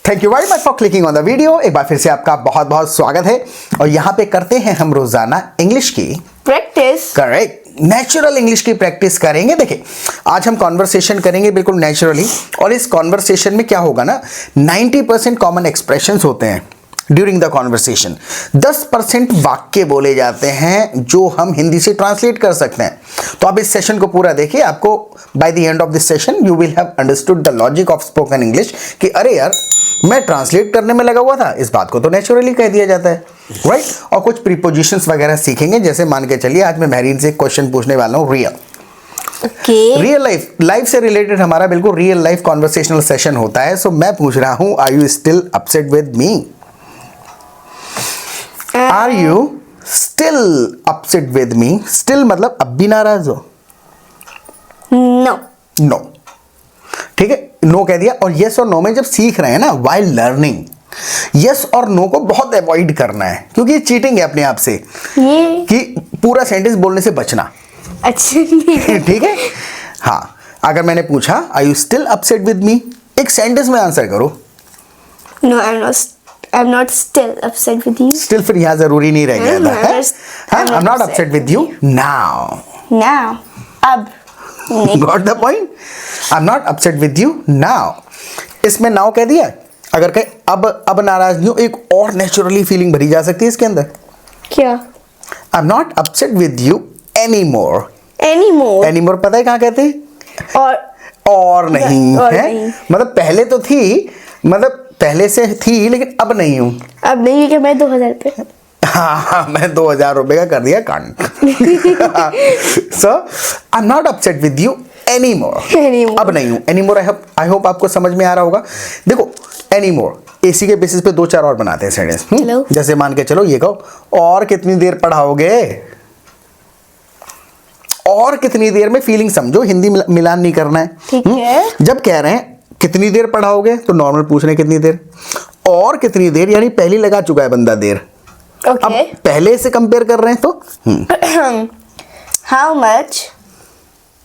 Thank you very much for clicking on the video. एक बार फिर से आपका बहुत बहुत स्वागत है और यहाँ पे करते हैं हम रोजाना इंग्लिश की प्रैक्टिस। करेक्ट, नेचुरल इंग्लिश की प्रैक्टिस करेंगे। देखिए आज हम कॉन्वर्सेशन करेंगे बिल्कुल नेचुरली, और इस कॉन्वर्सेशन में क्या होगा ना, 90% कॉमन एक्सप्रेशंस होते हैं ड्यूरिंग द कॉन्वर्सेशन। 10% वाक्य बोले जाते हैं जो हम हिंदी से ट्रांसलेट कर सकते हैं। तो आप इस सेशन को पूरा देखिए, आपको by the end of this session you will have understood the logic of spoken English कि अरे यार मैं ट्रांसलेट करने में लगा हुआ था, इस बात को तो नेचुरली कह दिया जाता है, राइट। और कुछ प्रीपोजिशंस वगैरह सीखेंगे। जैसे मान के चलिए आज मैं महरीन से एक क्वेश्चन पूछने वाला हूँ, रियल लाइफ से रिलेटेड हमारा बिल्कुल रियल लाइफ कॉन्वर्सेशनल सेशन होता है। सो मैं पूछ रहा हूँ, are you still upset with me? Are you still upset with me? Still मतलब अब भी नाराज हो? नो। नो, ठीक है, नो कह दिया। और यस और नो में जब सीख रहे हैं ना, वाइल लर्निंग, यस और नो को बहुत अवॉइड करना है, क्योंकि ये चीटिंग है अपने आप से ये कि पूरा सेंटेंस बोलने से बचना। अच्छा ठीक है, हाँ। अगर मैंने पूछा are you still upset with me, एक सेंटेंस में आंसर करो। No, I am not still upset with you. Still फिर यहाँ जरूरी नहीं रह गया था। I am not upset with you now. Now, अब got the point? I am not upset with you now. इसमें नाउ कह दिया। अगर कहे अब नाराज नहीं हो, एक और नेचुरली फीलिंग भरी जा सकती है इसके अंदर। क्या? आई am not upset with you any more. Any more पता है कहाँ कहते हैं? और नहीं और है नहीं। मतलब पहले तो थी, मतलब पहले से थी लेकिन अब नहीं हूं। अब नहीं, क्योंकि मैं 2000 पे। हाँ, मैं 2000 रुपए का कर दिया कांड। So I am not upset with you any more. अब नहीं हूं, एनी मोर। आई होप आपको समझ में आ रहा होगा। देखो एनी मोर एसी के बेसिस पे 2-4 और बनाते हैं सेंटेंस। जैसे मान के चलो ये कहो, और कितनी देर पढ़ाओगे? और कितनी देर में फीलिंग समझो, हिंदी मिलान नहीं करना है। ठीक है। जब कह रहे हैं कितनी देर पढ़ाओगे तो नॉर्मल पूछ रहे हैं कितनी देर, और कितनी देर यानी पहले लगा चुका है बंदा देर। ओके। अब पहले से कंपेयर कर रहे हैं तो how much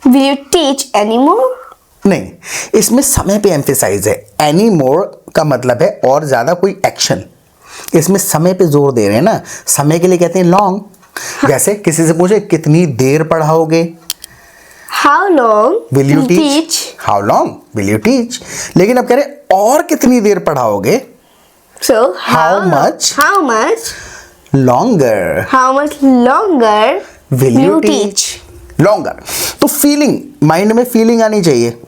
will you teach any more? नहीं, इसमें समय पे एम्फेसाइज है। एनी मोर का मतलब है और ज्यादा कोई एक्शन। इसमें समय पे जोर दे रहे हैं ना, समय के लिए कहते हैं लॉन्ग। जैसे किसी से पूछे कितनी देर पढ़ाओगे, how long will you teach? How long will you teach? लेकिन अब कह रहे और कितनी देर पढ़ाओगे, so how much longer will you teach? Longer. तो फीलिंग, माइंड में फीलिंग आनी चाहिए।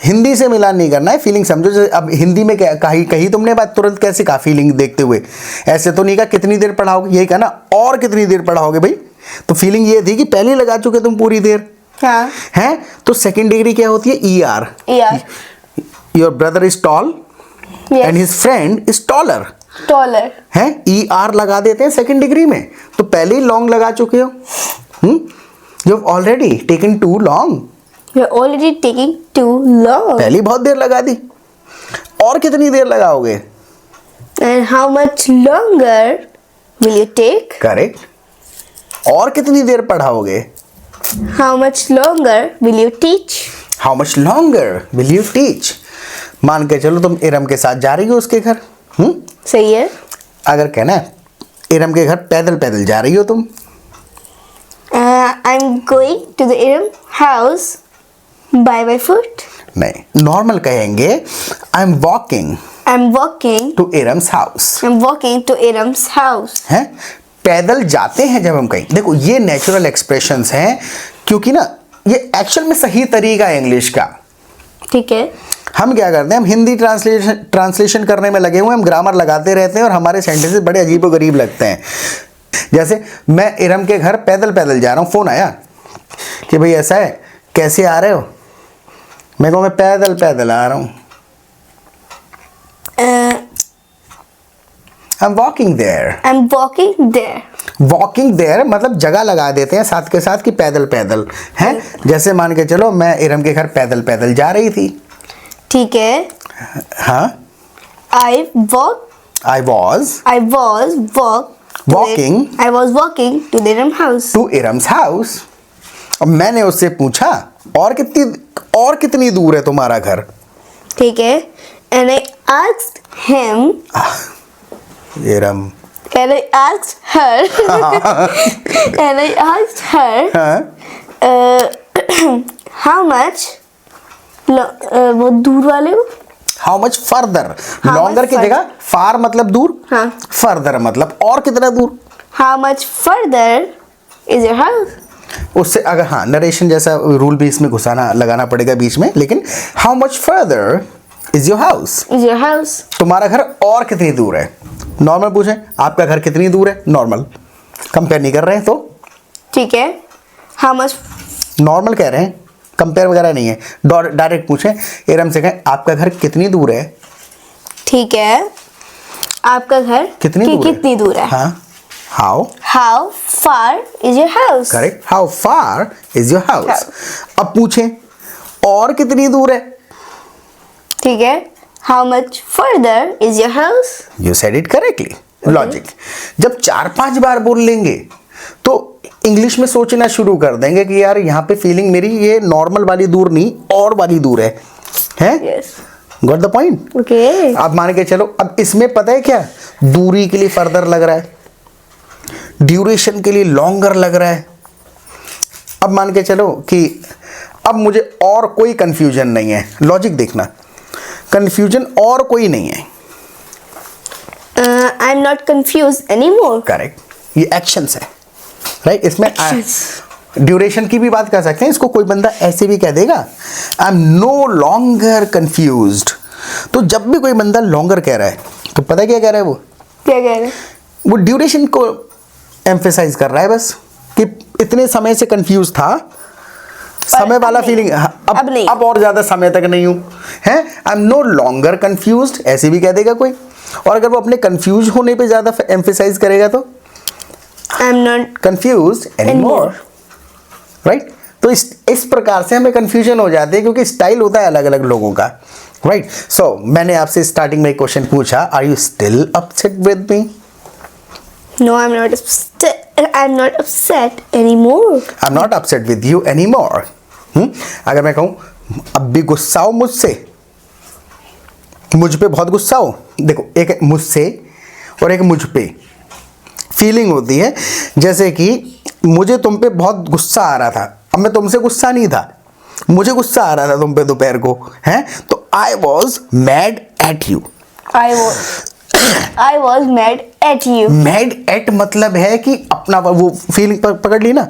हिंदी से मिलान नहीं करना है, फीलिंग समझो। जैसे अब हिंदी में कही तुमने बात, तुरंत कैसे कहा फीलिंग देखते हुए? ऐसे तो नहीं कहा कितनी देर पढ़ाओगे, यही कहा ना और कितनी देर पढ़ाओगे भाई। तो फीलिंग ये थी कि पहले लगा चुके तुम पूरी देर। हाँ। है तो सेकंड डिग्री क्या होती है? ER। Your brother is tall and his friend is taller. है ER लगा देते हैं सेकंड डिग्री में, तो पहले ही लॉन्ग लगा चुके हो। You have already taken too long. पहले बहुत देर लगा दी। और कितनी देर लगाओगे? And how much longer will you take? Correct. और कितनी देर पढ़ाओगे? How much longer will you teach? How much longer will you teach? मान के चलो तुम इरम के साथ जा रही हो उसके घर। सही है। अगर कहना है इरम के घर पैदल पैदल जा रही हो तुम। I'm going to the Iram house by foot. नहीं, नॉर्मल कहेंगे I am walking to Iram's house. है पैदल जाते हैं जब हम कहीं। देखो ये नेचुरल एक्सप्रेशंस हैं, क्योंकि ना ये एक्चुअल में सही तरीका है इंग्लिश का। ठीक है। हम क्या करते हैं, हम हिंदी ट्रांसलेशन करने में लगे हुए हैं, हम ग्रामर लगाते रहते हैं और हमारे सेंटेंसेस बड़े अजीब गरीब लगते हैं। जैसे मैं इरम के घर पैदल पैदल जा रहा हूँ, फोन आया कि भाई ऐसा है, कैसे आ रहे हो? मैं कहूँ मैं पैदल पैदल आ रहा हूँ। I'm walking there. Walking there मतलब जगह लगा देते हैं साथ के साथ कि पैदल पैदल है। जैसे मान के चलो मैं इरम के घर पैदल पैदल जा रही थी। ठीक है। हाँ, I was walking to the Iram house. To Iram's house. अब मैंने उससे पूछा और कितनी दूर है तुम्हारा घर? ठीक है। And I asked him, एरम and I asked her, and I asked her, how much, वो दूर वाले को, how much further, How longer much की further? जगह फार मतलब दूर, हाँ. फर्दर मतलब और कितना दूर. how much further is your house? उससे अगर हाँ नरेशन जैसा रूल भी इसमें घुसाना लगाना पड़ेगा बीच में, लेकिन how much further is your house, Is your house? तुम्हारा घर और कितनी दूर है. नॉर्मल पूछे आपका घर कितनी दूर है, नॉर्मल कंपेयर नहीं कर रहे हैं तो ठीक है. how much, नॉर्मल कह रहे हैं, कंपेयर वगैरह नहीं है. डायरेक्ट पूछे एरम से कहें आपका घर कितनी दूर है, ठीक है, आपका घर कितनी दूर कितनी है. दूर है. हाँ how, how far is your house? Correct, how far is your house. House. अब पूछे और कितनी दूर है, ठीक है, how much further is your house? You said it correctly. Logic जब 4-5 बार बोल लेंगे तो इंग्लिश में सोचना शुरू कर देंगे कि यार यहाँ पे फीलिंग मेरी ये नॉर्मल वाली दूर नहीं और वाली दूर है. Yes. Got the point. Okay. अब मान के चलो, अब इसमें पता है क्या, दूरी के लिए फर्दर लग रहा है, ड्यूरेशन के लिए लॉन्गर लग रहा है. अब मान के चलो कि अब मुझे और कोई कंफ्यूजन नहीं है. लॉजिक देखना, कंफ्यूजन और कोई नहीं है. I'm not confused anymore. Correct, ये एक्शंस है राइट. इसमें Actions. ड्यूरेशन की भी बात कर सकते हैं. इसको कोई बंदा ऐसे भी कह देगा, I am no longer confused. तो जब भी कोई बंदा लॉन्गर कह रहा है तो पता है क्या कह रहा है वो क्या कह रहे हैं? वो ड्यूरेशन को एम्फेसाइज कर रहा है बस, कि इतने समय से कंफ्यूज था, समय अब वाला नहीं। फीलिंग. अब नहीं। अब और ज्यादा समय तक नहीं हूं है. I am no longer confused ऐसे भी कह देगा कोई. और अगर वो अपने कंफ्यूज होने पे ज्यादा एम्फेसाइज करेगा तो I'm not confuse anymore. Right. तो इस प्रकार से हमें कंफ्यूजन हो जाती है क्योंकि स्टाइल होता है अलग अलग लोगों का. राइट. सो मैंने आपसे स्टार्टिंग में एक क्वेश्चन पूछा, are you still upset with me. No, I'm not upset. I'm not upset anymore. I am not upset with you any more. अगर मैं कहूँ अब भी गुस्सा हो मुझसे, मुझ पे बहुत गुस्सा हो. देखो एक मुझसे और एक मुझ पे फीलिंग होती है, जैसे कि मुझे तुम पे बहुत गुस्सा आ रहा था. अब मैं तुमसे गुस्सा नहीं था, मुझे गुस्सा आ रहा था तुम पे दोपहर को है. तो I was mad at you. I was mad at you. Mad at मतलब है कि अपना वो फीलिंग पकड़ ली ना,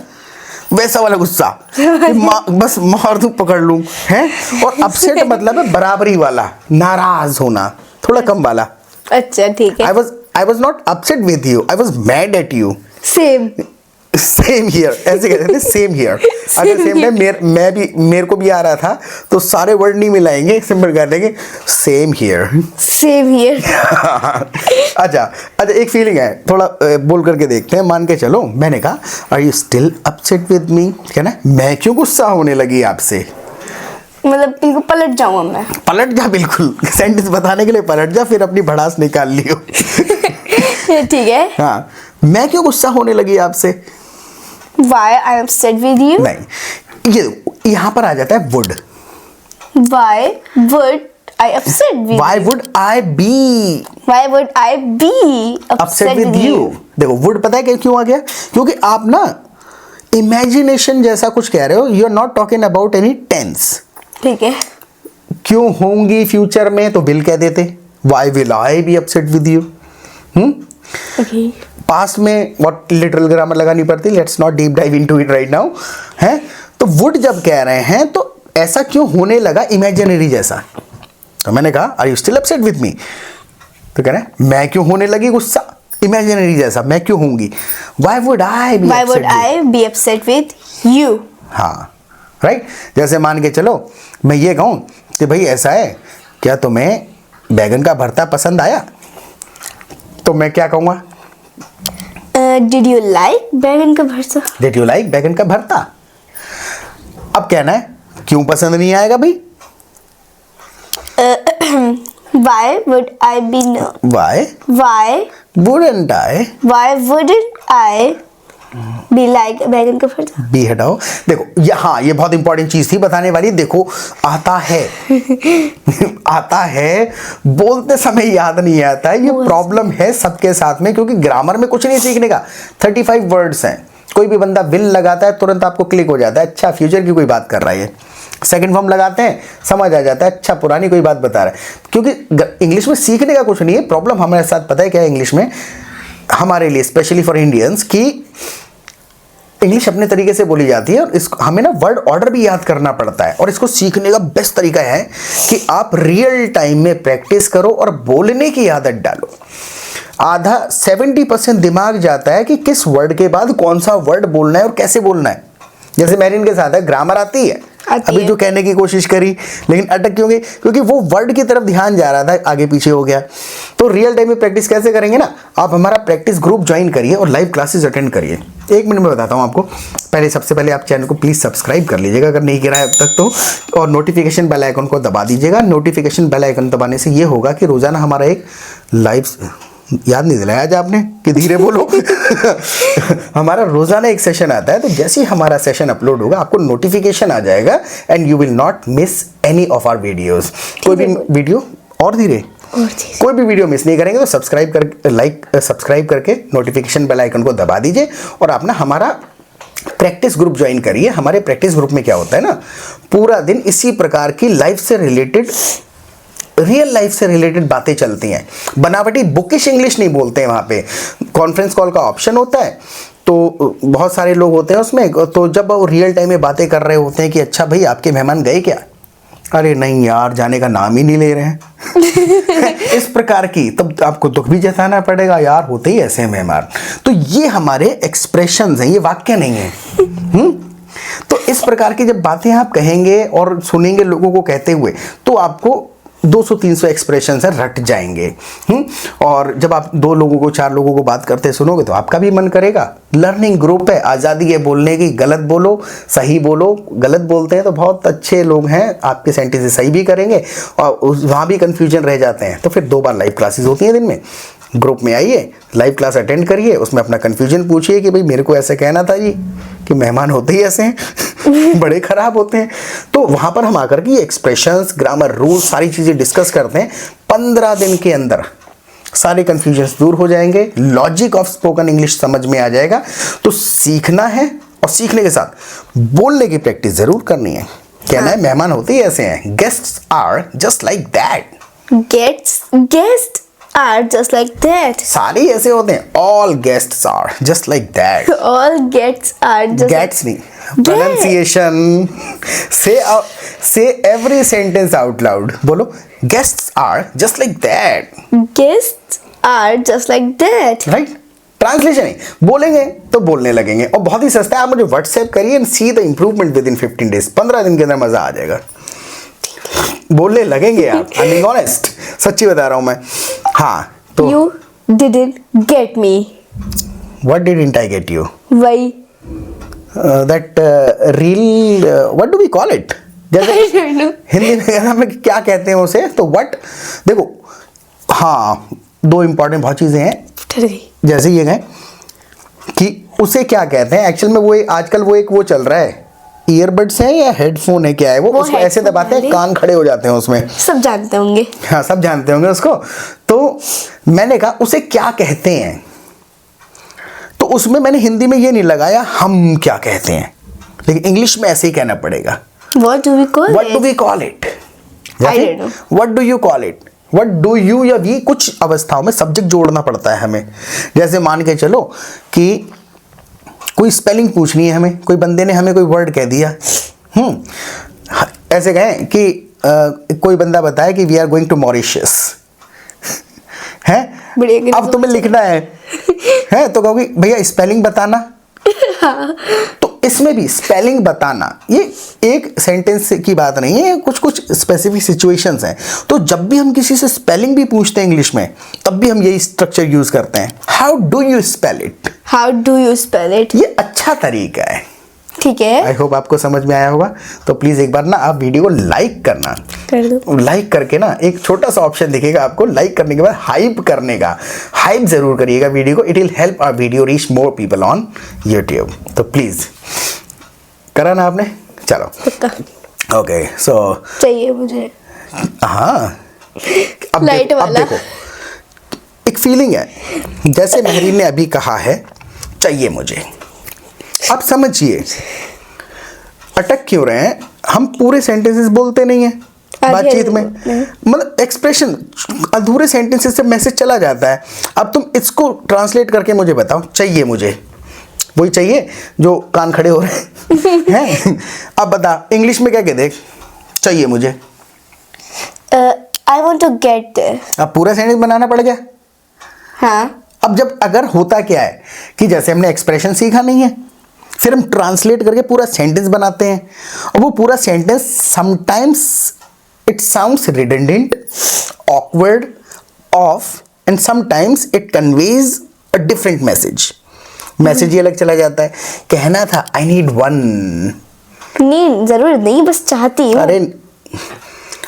वैसा वाला गुस्सा कि बस मार दूं पकड़ लूं है. और अपसेट मतलब है बराबरी वाला, नाराज होना, थोड़ा कम वाला. अच्छा ठीक है. I was not upset with you, I was mad at you. Same. Same here ऐसे कहते थे, सेम हियर. अगर सेम टाइम मेरे को भी आ रहा था तो सारे वर्ड नहीं मिलाएंगे, सिंपल कर देंगे सेम हियर. Same here. अच्छा एक फीलिंग है, थोड़ा बोल करके देखते हैं. मान के चलो मैंने कहा are you still upset with me, क्या ना मैं क्यों गुस्सा होने लगी आपसे. मतलब बिल्कुल पलट जाऊँ अब मैं. पलट जा, बिल्कुल सेंटेंस बताने के लिए पलट जा, फिर अपनी भड़ास निकाल लियो. ठीक है. हाँ, मैं क्यों गुस्सा होने लगी आपसे. Why I am upset with you? नहीं, ये यहाँ पर आ जाता है would. Why would I upset with Why you? would I be Why would I be upset with you? देखो वुड पता है क्यों आ गया, क्योंकि आप ना इमेजिनेशन जैसा कुछ कह रहे हो. You are not talking about any tense. ठीक है. क्यों होंगी फ्यूचर में तो विल कह देते. Why will I be upset with you? Okay. Past में व्हाट लिटरल ग्रामर लगानी पड़ती. Let's not deep dive into it right now है. तो वुड जब कह रहे हैं तो ऐसा क्यों होने लगा इमेजिनरी जैसा. तो मैंने कहा are you still upset with me, तो कह रहे हैं मैं क्यों होने लगी गुस्सा, इमेजिनरी जैसा मैं क्यों होंगी. Why would I be Why upset would with- I be upset with you? हाँ राइट. जैसे मान के चलो मैं ये कहूँ कि भाई ऐसा है, क्या तुम्हें बैगन का भरता पसंद आया, तो मैं क्या कहूँगा Did you like बैगन का भरता? डिड यू लाइक बैगन का भरता. अब कहना है क्यों पसंद नहीं आएगा भाई. Why would I be no? Why Why wouldn't I wouldn't I be like बैगन का भरता। बी हटाओ। देखो हाँ ये बहुत इंपॉर्टेंट चीज थी बताने वाली। देखो आता है आता है बोलते समय याद नहीं आता है। ये प्रॉब्लम है सबके साथ में, क्योंकि ग्रामर में कुछ नहीं सीखने का। 35 वर्ड्स हैं। कोई भी बंदा विल लगाता है तुरंत आपको क्लिक हो जाता है, अच्छा फ्यूचर की कोई बात कर रहा है। सेकंड फॉर्म लगाते हैं समझ आ जाता है, अच्छा पुरानी कोई बात बता रहा है। क्योंकि इंग्लिश में सीखने का कुछ नहीं है। प्रॉब्लम हमारे साथ पता है क्या है इंग्लिश में, हमारे लिए स्पेशली फॉर इंडियंस, की इंग्लिश अपने तरीके से बोली जाती है और इसको हमें ना वर्ड ऑर्डर भी याद करना पड़ता है। और इसको सीखने का बेस्ट तरीका है कि आप रियल टाइम में प्रैक्टिस करो और बोलने की आदत डालो। आधा 70% दिमाग जाता है कि किस वर्ड के बाद कौन सा वर्ड बोलना है और कैसे बोलना है। जैसे मैरिन के साथ है, ग्रामर आती है अभी जो कहने की कोशिश करी लेकिन अटक क्यों गई, क्योंकि वो वर्ड की तरफ ध्यान जा रहा था, आगे पीछे हो गया। तो रियल टाइम में प्रैक्टिस कैसे करेंगे ना, आप हमारा प्रैक्टिस ग्रुप ज्वाइन करिए और लाइव क्लासेस अटेंड करिए। 1 मिनट में बताता हूँ आपको। पहले सबसे पहले आप चैनल को प्लीज़ सब्सक्राइब कर लीजिएगा अगर नहीं किया है अब तक तो, और नोटिफिकेशन बेल आइकन को दबा दीजिएगा। नोटिफिकेशन बेल आइकन दबाने से ये होगा कि रोज़ाना हमारा एक लाइव, याद नहीं दिलाया आज आपने कि धीरे बोलो हमारा रोजाना एक सेशन आता है। तो जैसे ही हमारा सेशन अपलोड होगा आपको नोटिफिकेशन आ जाएगा and you will not miss any of our videos. कोई भी वीडियो और धीरे कोई भी वीडियो मिस नहीं करेंगे। तो सब्सक्राइब करके नोटिफिकेशन बेल आइकन को दबा दीजिए और आप ना हमारा प्रैक्टिस ग्रुप ज्वाइन करिए। हमारे प्रैक्टिस ग्रुप में क्या होता है ना, पूरा दिन इसी प्रकार की लाइफ से रिलेटेड, रियल लाइफ से रिलेटेड बातें चलती हैं। बनावटी बुकिश इंग्लिश नहीं बोलते हैं। वहाँ पे कॉन्फ्रेंस कॉल का ऑप्शन होता है, तो बहुत सारे लोग होते हैं उसमें। तो जब वो रियल टाइम में बातें कर रहे होते हैं कि अच्छा भाई आपके मेहमान गए क्या, अरे नहीं यार जाने का नाम ही नहीं ले रहे हैं इस प्रकार की, तब आपको दुख भी जताना पड़ेगा, यार होते ही ऐसे मेहमान। तो ये हमारे एक्सप्रेशंस हैं, ये वाक्य नहीं है। तो इस प्रकार की जब बातें आप कहेंगे और सुनेंगे लोगों को कहते हुए, तो आपको 200-300 एक्सप्रेशन है रट जाएंगे। और जब आप 2 लोगों को 4 लोगों को बात करते सुनोगे तो आपका भी मन करेगा। लर्निंग ग्रुप है, आज़ादी है बोलने की, गलत बोलो सही बोलो। गलत बोलते हैं तो बहुत अच्छे लोग हैं आपके सेंटेंस सही भी करेंगे और वहाँ भी कन्फ्यूजन रह जाते हैं। तो फिर 2 बार लाइव क्लासेस होती हैं दिन में। ग्रुप में आइए, लाइव क्लास अटेंड करिए, उसमें अपना कन्फ्यूजन पूछिए कि भाई मेरे को ऐसे कहना था जी कि मेहमान होते ही ऐसे हैं बड़े खराब होते हैं। तो वहाँ पर हम आकर के एक्सप्रेशंस, ग्रामर रूल्स, सारी चीज़ें डिस्कस करते हैं। 15 दिन के अंदर सारे कन्फ्यूजन्स दूर हो जाएंगे, लॉजिक ऑफ स्पोकन इंग्लिश समझ में आ जाएगा। तो सीखना है और सीखने के साथ बोलने की प्रैक्टिस जरूर करनी है। कहना है मेहमान होते ही ऐसे हैं, guests are just like that. Guest are just like that. सारे ऐसे होते हैं, all guests are just like that. All guests are just Gets नहीं, pronunciation. Say every sentence out loud. बोलो, guests are just like that. Guests are just like that. Right? Translation है, बोलेंगे तो बोलने लगेंगे। और बहुत ही सस्ता है, आप मुझे व्हाट्सएप करिए and see the improvement with in 15 days। 15 दिन के अंदर मजा आ जाएगा, बोलने लगेंगे आप। आई एम ऑनेस्ट, सच्ची बता रहा हूं मैं। हाँ तो You didn't get me. What didn't I get you? Why? That real what do we call it? जैसे I don't know. हिंदी में क्या कहते हैं उसे, तो what, देखो हाँ 2 इंपॉर्टेंट बहुत चीजें हैं। जैसे ये है कि उसे क्या कहते हैं एक्चुअल में, वो आजकल वो चल रहा है, ईयरबड्स है या हेडफोन है, क्या है वो उसको ऐसे दबाते हैं कान खड़े हो जाते हैं उसमें। सब जानते होंगे। हाँ सब जानते होंगे उसको। तो मैंने कहा उसे क्या कहते हैं, तो उसमें मैंने हिंदी में ये नहीं लगाया हम क्या कहते हैं, लेकिन इंग्लिश में ऐसे ही कहना पड़ेगा। What do we call What it? do we call it? I don't know. What do you call it? What do you या we, कुछ अवस्थाओं में सब्जेक्ट जोड़ना पड़ता है हमें। जैसे मान के चलो कि कोई स्पेलिंग पूछनी है हमें, कोई बंदे ने हमें कोई वर्ड कह दिया, ऐसे कहें कि कोई बंदा बताया कि we are going to Mauritius है, अब तुम्हें लिखना है तो कहोगे भैया स्पेलिंग बताना। तो इसमें भी स्पेलिंग बताना ये एक सेंटेंस की बात नहीं है, कुछ स्पेसिफिक सिचुएशंस हैं। तो जब भी हम किसी से स्पेलिंग भी पूछते हैं इंग्लिश में, तब भी हम यही स्ट्रक्चर यूज करते हैं। How do you spell it? How do you spell it? ये अच्छा तरीका है ठीक है, आई होप आपको समझ में आया होगा। तो प्लीज एक बार ना आप वीडियो को लाइक करना, कर दो। लाइक करके ना एक छोटा सा ऑप्शन दिखेगा आपको, लाइक करने के बाद हाइप करने का, हाइप जरूर करिएगा वीडियो को। It will help our video reach more people on YouTube. तो प्लीज करा ना आपने, चलो पक्का ओके। सो चाहिए मुझे हाँ, अब लाइट अब वाला। देखो एक फीलिंग है, जैसे महरीन ने अभी कहा है चाहिए मुझे। अब समझिए अटक क्यों रहे हैं, हम पूरे सेंटेंसेस बोलते नहीं हैं बातचीत में, मतलब एक्सप्रेशन अधूरे सेंटेंसेस से मैसेज चला जाता है। अब तुम इसको ट्रांसलेट करके मुझे बताओ, चाहिए मुझे, वही चाहिए जो कान खड़े हो रहे हैं। अब बता इंग्लिश में क्या कहते, चाहिए मुझे। I want to get this. अब पूरा सेंटेंस बनाना पड़ गया। हाँ, अब जब अगर होता क्या है कि जैसे हमने एक्सप्रेशन सीखा नहीं है, फिर हम ट्रांसलेट करके पूरा सेंटेंस बनाते हैं, और वो पूरा sentence sometimes it sounds redundant, awkward, off, and sometimes it conveys a different message. Message ही अलग चला जाता है। कहना था आई नीड वन, नहीं जरूरत नहीं, बस चाहती हूँ। अरे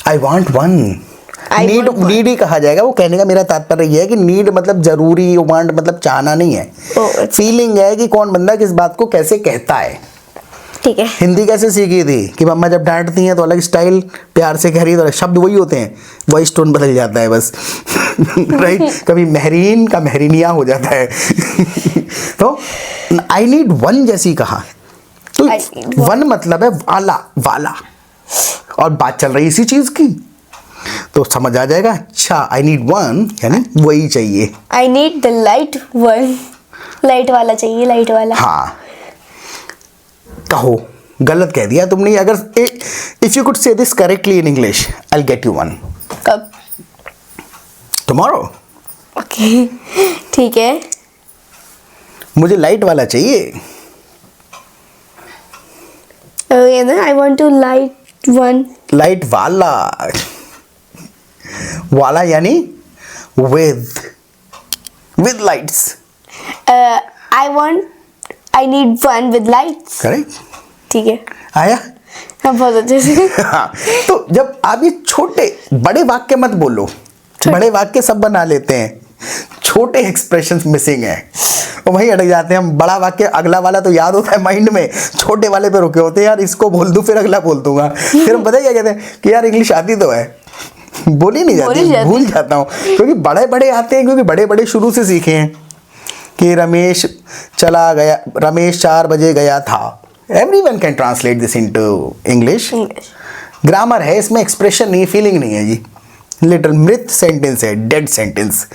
I want one, I need want one. Need ही कहा जाएगा। वो कहने का मेरा तात्पर्य यह है कि नीड मतलब जरूरी, वांट मतलब चाहना नहीं है, अच्छा। फीलिंग है कि कौन बंदा किस बात को कैसे कहता है। ठीक है, हिंदी कैसे सीखी थी कि मम्मा जब डांटती हैं तो अलग स्टाइल, प्यार से कह रही है तो शब्द वही होते हैं, वॉइस टोन बदल जाता है बस। राइट, कभी महरीन का महरीनिया हो जाता है। तो आई नीड वन जैसी कहा, तो I need one. वन मतलब है वाला वाला, और बात चल रही इसी चीज की, तो समझ आ जाएगा। अच्छा आई नीड वन यानी वही चाहिए। I need the light one, light वाला चाहिए, लाइट वाला। हाँ, कहो गलत कह दिया तुमने। अगर if you could say this correctly in English, I get you one कब? टुमारो। ओके, ठीक है। मुझे लाइट वाला चाहिए। ओके ना, I want to light one. Light वाला, वाला यानी with lights. I need one with lights. Correct, ठीक है, आया। हाँ बहुत अच्छे से। हाँ, तो जब आप ये छोटे बड़े वाक्य मत बोलो, बड़े वाक्य सब बना लेते हैं, छोटे एक्सप्रेशंस मिसिंग है और वहीं अटक जाते हैं हम। बड़ा वाक्य अगला वाला तो याद होता है माइंड में, छोटे वाले पे रुके होते हैं, यार इसको बोल दूं फिर अगला बोल दूंगा, फिर हम पता क्या कहते हैं कि यार इंग्लिश आती तो है, बोली नहीं जाती, भूल जाता हूँ। क्योंकि बड़े बड़े आते हैं, क्योंकि बड़े बड़े शुरू से सीखे हैं कि रमेश चला गया, रमेश 4 बजे गया था। Everyone can translate this into English. Grammar है इसमें, एक्सप्रेशन नहीं, फीलिंग नहीं है जी। लिटिल मृत सेंटेंस है, डेड सेंटेंस।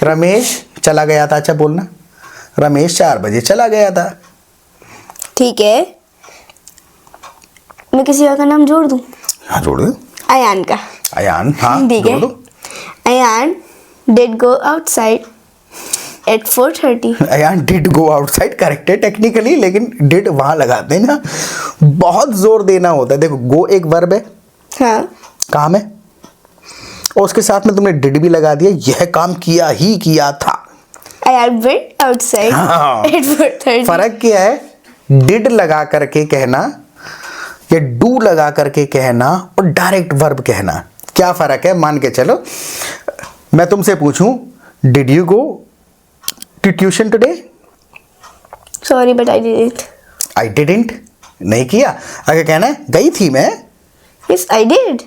रमेश चला गया था, अच्छा बोलना, रमेश 4 बजे चला गया था। ठीक है, मैं किसी और का नाम जोड़ दूं? हाँ जोड़ दो। अयान का। अयान, हाँ ठीक है। जोड़ दो। Ayaan did go outside at 4:30। Ayaan did go outside, correct है टेक्निकली, लेकिन डिड वहां लगाते हैं ना, बहुत जोर देना होता है। देखो गो एक वर्ब है, हाँ, काम है, और उसके साथ में तुमने डिड भी लगा दिया, यह काम किया ही किया था। अयान वेंट आउटसाइड हाँ। एट 4:30। फर्क क्या है, डिड लगा करके कहना या डू लगा करके कहना और डायरेक्ट वर्ब कहना, क्या फर्क है? मान के चलो मैं तुमसे पूछूं, did you go to tuition today? Sorry but I didn't. I didn't, नहीं किया। अगर कहना है गई थी मैं, yes I did.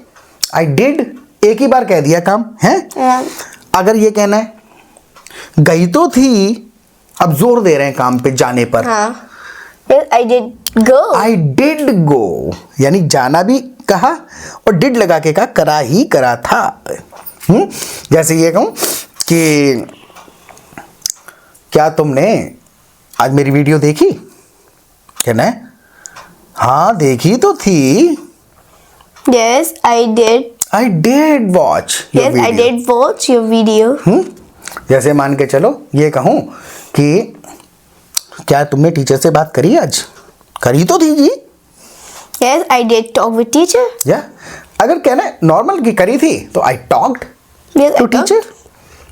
I did, एक ही बार कह दिया काम है। अगर ये कहना है गई तो थी, अब जोर दे रहे हैं काम पे, जाने पर। हाँ, yes I did go. I did go यानी जाना भी कहा और डिड लगा के कहा, करा ही करा था। जैसे ये कहूं कि क्या तुमने आज मेरी वीडियो देखी? कहना है हाँ देखी तो थी। Yes I did. I did watch your yes I did watch your video. जैसे मान के चलो ये कहूं कि क्या तुमने टीचर से बात करी आज? करी तो थी जी। Yes I did talk with teacher. या अगर कहना है नॉर्मल की करी थी तो I talked yes to teacher,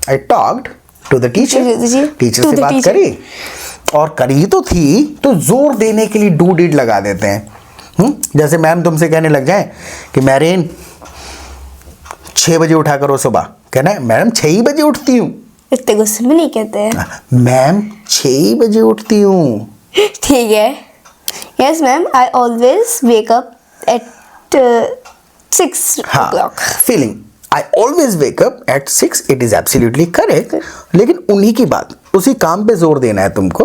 I talked to the teacher, teacher से बात करी। और करी तो थी, तो जोर देने के लिए डू डिड लगा देते हैं। जैसे मैम तुमसे कहने लग जाए कि मैरिन 6 बजे उठा करो सुबह, कहना है मैडम 6 ही बजे उठती हूँ। इतने गुस्से में नहीं कहते हैं। मैम 6 ही बजे उठती हूँ। ठीक है। Yes ma'am, I always wake up at 6 हाँ, o'clock. Feeling I always wake up at 6, it is absolutely correct. लेकिन उन्हीं की बात, उसी काम पे जोर देना है तुमको।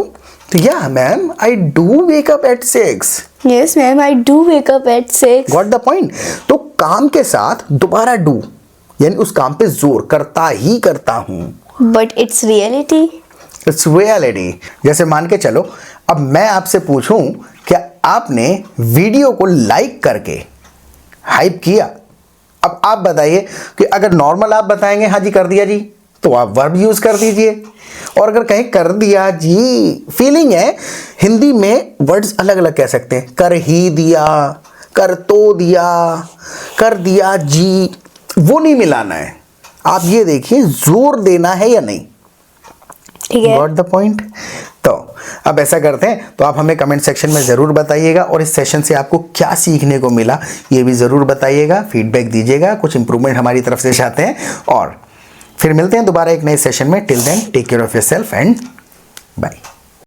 तो या ma'am I do wake up at 6। Yes ma'am, I do wake up at 6. Got the point. तो काम के साथ दोबारा डू, यानी उस काम पे जोर करता ही करता हूं। But it's reality. It's reality. जैसे मान के चलो, अब मैं आपसे पूछूं क्या आपने वीडियो को लाइक करके हाइप किया? अब आप बताइए कि अगर नॉर्मल आप बताएंगे हाँ जी कर दिया जी, तो आप वर्ब यूज कर दीजिए। और अगर कहें कर दिया जी, फीलिंग है, हिंदी में वर्ड्स अलग अलग कह सकते हैं। कर ही दिया, कर तो दिया, कर दिया जी, वो नहीं मिलाना है। आप ये देखिए जोर देना है या नहीं। ठीक है। Got the point. तो अब ऐसा करते हैं, तो आप हमें कमेंट सेक्शन में ज़रूर बताइएगा, और इस सेशन से आपको क्या सीखने को मिला ये भी ज़रूर बताइएगा, फीडबैक दीजिएगा, कुछ इंप्रूवमेंट हमारी तरफ से चाहते हैं। और फिर मिलते हैं दोबारा एक नए सेशन में। Till then take care of yourself and bye.